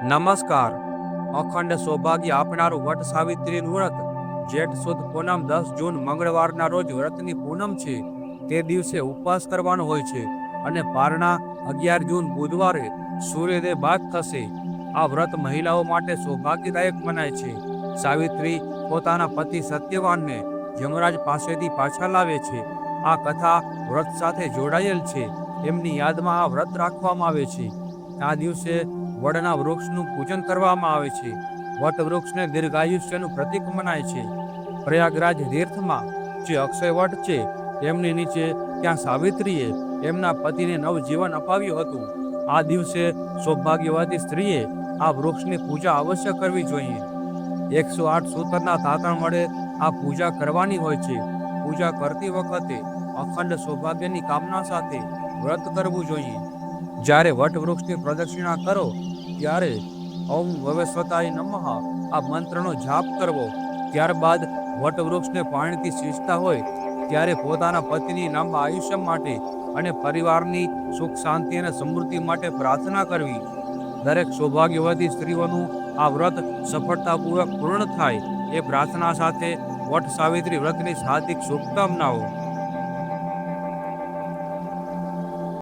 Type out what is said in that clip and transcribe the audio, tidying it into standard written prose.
નમસ્કાર. અખંડ સૌભાગ્ય આપનારું વટ સાવિત્રીનું વ્રત જેઠ સુદ પૂનમ 10 જૂન મંગળવારના રોજ વ્રતની પૂનમ છે. તે દિવસે ઉપવાસ કરવાનો હોય છે અને પારણા 11 જૂન બુધવારે સૂર્યોદય બાદ થશે. આ વ્રત મહિલાઓ માટે સૌભાગ્યદાયક મનાય છે. સાવિત્રી પોતાના પતિ સત્યવાનને યમરાજ પાસેથી પાછા લાવે છે. આ કથા વ્રત સાથે જોડાયેલ છે. એમની યાદમાં આ વ્રત રાખવામાં આવે છે. આ દિવસે વડના વૃક્ષનું પૂજન કરવામાં આવે છે. વટ વૃક્ષને દીર્ઘાયુષ્યનું પ્રતીક મનાય છે. પ્રયાગરાજ તીર્થમાં જે અક્ષય વટ છે તેમની નીચે ત્યાં સાવિત્રીએ એમના પતિને નવજીવન અપાવ્યું હતું. આ દિવસે સૌભાગ્યવતી સ્ત્રીએ આ વૃક્ષની પૂજા અવશ્ય કરવી જોઈએ. 108 સૂતરના તાતણ વડે આ પૂજા કરવાની હોય છે. પૂજા કરતી વખતે અખંડ સૌભાગ્યની કામના સાથે વ્રત કરવું જોઈએ. જ્યારે વટવૃક્ષની પ્રદક્ષિણા કરો ત્યારે ઓમ વવસ્વતાય નમઃ આ મંત્રનો જાપ કરવો. ત્યારબાદ વટવૃક્ષને પાણીથી સિંચતા હોય ત્યારે પોતાના પતિની લાંબા આયુષ્ય માટે અને પરિવારની સુખ શાંતિ અને સમૃદ્ધિ માટે પ્રાર્થના કરવી. દરેક સૌભાગ્યવતી સ્ત્રીઓનું આ વ્રત સફળતાપૂર્વક પૂર્ણ થાય એ પ્રાર્થના સાથે વટ સાવિત્રી વ્રતની હાર્દિક શુભકામનાઓ.